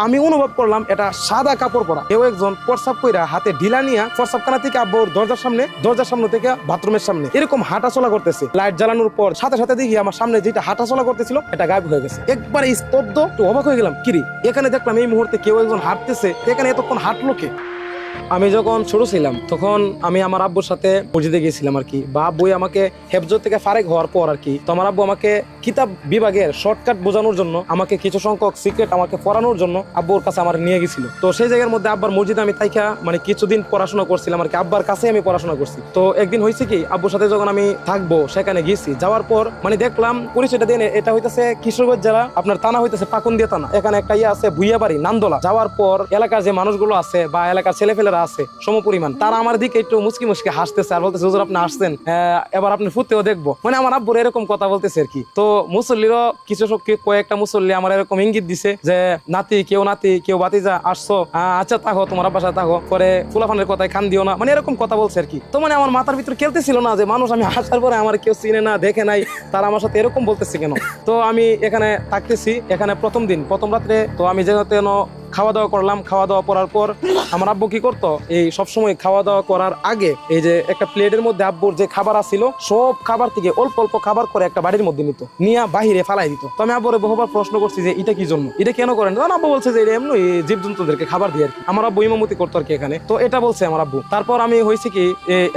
আমি অনুভব করলাম এটা সাদা কাপড় পরা কেউ একজন প্রস্রাব কইরা হাতে ঢিলা নিয়ে প্রস্রাবখানা থেকে আব্বুর দরজার সামনে থেকে বাথরুমের সামনে এরকম হাঁটা চলা করতেছে। লাইট জ্বালানোর পর সাথে সাথে দেখি আমার সামনে যেটা হাঁটা চলা করতেছিল এটা গায়েব হয়ে গেছে। একবারে স্তব্ধ, একটু অবাক হয়ে গেলাম, কিরে এখানে দেখলাম এই মুহূর্তে কেউ একজন হাঁটতেছে, এখানে এতক্ষণ হাঁটলো কে? আমি যখন ছোট ছিলাম তখন আমি আমার আব্বুর সাথে মসজিদে গিয়েছিলাম আর কি, বা আব্বুই আমাকে হেফজ থেকে ফারেক হওয়ার পর আর কি, তো আমার আব্বু আমাকে কিতাব বিভাগের শর্টকাট বোঝানোর জন্য আমাকে কিছু সংখ্যক সিক্রেট আমাকে পড়ানোর জন্য আব্বুর কাছে আমার নিয়ে গেছিল। তো সেই জায়গার মধ্যে আব্বার মসজিদে আমি তাইকা মানে কিছুদিন পড়াশোনা করছিলাম আর কি, আব্বার কাছে আমি পড়াশোনা করছি। তো একদিন হয়েছে কি, আব্বুর সাথে যখন আমি থাকবো সেখানে গেছি, যাওয়ার পর মানে দেখলাম পরিচয়টা দিয়ে এটা হইতেছে কিশোরগঞ্জ জেলা, আপনার থানা হইতেছে পাকুন্দিয়া থানা। এখানে একটা ইয়ে আছে ভুইয়াবাড়ি নান্দোলা। যাওয়ার পর এলাকার যে মানুষগুলো আছে বা এলাকার ছেলেপেলেরা আছে সমপরিমাণ, তারা আমার দিকে একটু মুচকি মুচকি হাসতেছে আর বলতেছে হুজুর আপনি আসছেন, এবার আপনি ফুটতেও দেখবো, মানে আমার আব্বুর এরকম কথা বলতেছে আর কি। তো মুসল্লিরও কিছু কয়েকটা মুসল্লি আমার এরকম ইঙ্গিত দিছে যে নাতি কেউ বাতিজা আসছো, আচ্ছা তাকো তোমার আব্বার সাথে তাকো, পরে ফুলাফানের কথায় কান দিও না, মানে এরকম কথা বলছে আর কি। তো মানে আমার মাথার ভিতরে খেলতেছিল না যে মানুষ আমি আসার পরে আমার কেউ চিনে না দেখে নাই, তারা আমার সাথে এরকম বলতেছে কেন। তো আমি এখানে থাকতেছি, এখানে প্রথম রাত্রে তো আমি যেন খাওয়া দাওয়া করলাম। খাওয়া দাওয়া করার পর আমার আব্বু কি করতো, এই সবসময় খাওয়া দাওয়া করার আগে এই যে একটা প্লেটের মধ্যে আব্বুর যে খাবার আছিল সব খাবার থেকে অল্প অল্প খাবার করে একটা বাড়ির মধ্যে নিত, নিয়ে বাহিরে ফালাই দিত। তো আমি আব্বুরে বহুবার প্রশ্ন করছি যে এটা কি জন্য, এটা কেন করেন? আব্বু বলছে যে এমনি জীবজন্তুদেরকে খাবার দিয়ে আর কি। আমার আব্বু ইমামতি করতো আর কি এখানে, তো এটা বলছে আমার আব্বু। তারপর আমি হয়েছে কি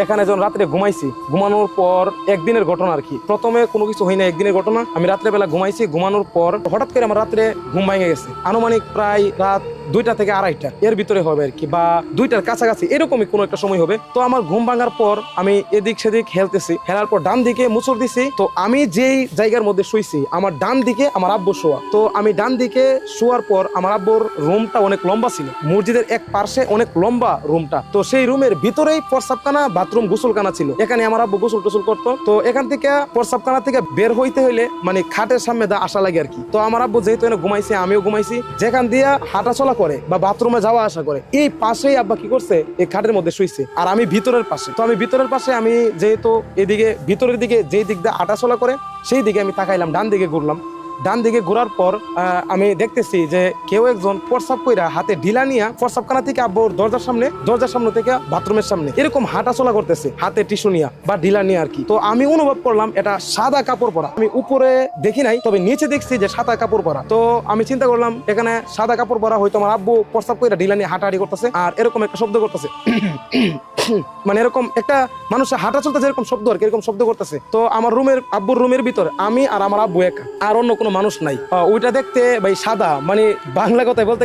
এখানে যখন রাত্রে ঘুমাইছি, ঘুমানোর পর একদিনের ঘটনা আর কি, প্রথমে কোনো কিছু হয় না, একদিনের ঘটনা। আমি রাত্রে বেলা ঘুমাইছি, ঘুমানোর পর হঠাৎ করে আমার রাত্রে ঘুম ভেঙে গেছে। আনুমানিক প্রায় রাত 2টা থেকে 2:30 এর ভিতরে হবে আর কি, বা 2টার কাছাকাছি এরকমই কোনো একটা সময় হবে। তো আমার ঘুম ভাঙার পর আমি এদিক সেদিক হেলার পর ডান দিকে মুচড় দিছি। তো আমি যেই জায়গার মধ্যে শুইছি আমার ডান দিকে আমার আব্বু শোয়া। তো আমি ডান দিকে শোয়ার পর আমার আব্বুর রুমটা অনেক লম্বা ছিল, মসজিদের এক পাশে অনেক লম্বা রুমটা। তো সেই রুমের ভিতরেই প্রস্রাবখানা, বাথরুম, গোসলখানা ছিল। এখানে আমার আব্বু গোসল টোসল করতো। তো এখান থেকে প্রস্রাবখানা থেকে বের হইতে হইলে মানে খাটের সামনে আসা লাগে আর কি। তো আমার আব্বু যেহেতু এনে ঘুমাইছে, আমিও ঘুমাইছি, যেখান দিয়ে হাঁটা চলা করে বা বাথরুমে যাওয়া আসা করে এই পাশেই আব্বা কি করছে, এই খাটের মধ্যে শুইছে আর আমি ভিতরের পাশে। তো আমি ভিতরের পাশে, আমি যেহেতু এদিকে ভিতরের দিকে যেই দিক দিয়ে হাঁটা চলা করে সেই দিকে আমি তাকাইলাম, ডান দিকে ঘুরলাম। ডান দিকে ঘোরার পর আমি দেখতেছি যে কেউ একজন প্রস্রাব কইরা হাতে ঢিলা নিয়ে প্রস্রাবখানা থেকে আব্বুর দরজার সামনে থেকে বাথরুমের সামনে এরকম হাঁটা চলা করতেছে হাতে টিস্যু নিয়ে বা ঢিলা নিয়ে আর কি। তো আমি অনুভব করলাম এটা সাদা কাপড় পরা। আমি উপরে দেখি নাই, তবে নিচে দেখছি যে সাদা কাপড় পরা। তো আমি চিন্তা করলাম এখানে সাদা কাপড় পরা, হয়তো আমার আব্বু প্রস্রাব কইরা ঢিলা নিয়ে হাঁটাহাঁটি করতেছে আর এরকম একটা শব্দ করতেছে মানে এরকম একটা মানুষের হাঁটা চলতেছে এরকম শব্দ আর কি, এরকম শব্দ করতেছে। তো আমার আব্বুর রুমের ভিতরে আমি আর আমার আব্বু একা, আর অন্য কোনো মানুষ নাই। ওইটা দেখতে ভাই সাদা, মানে বাংলা কথায় বলতে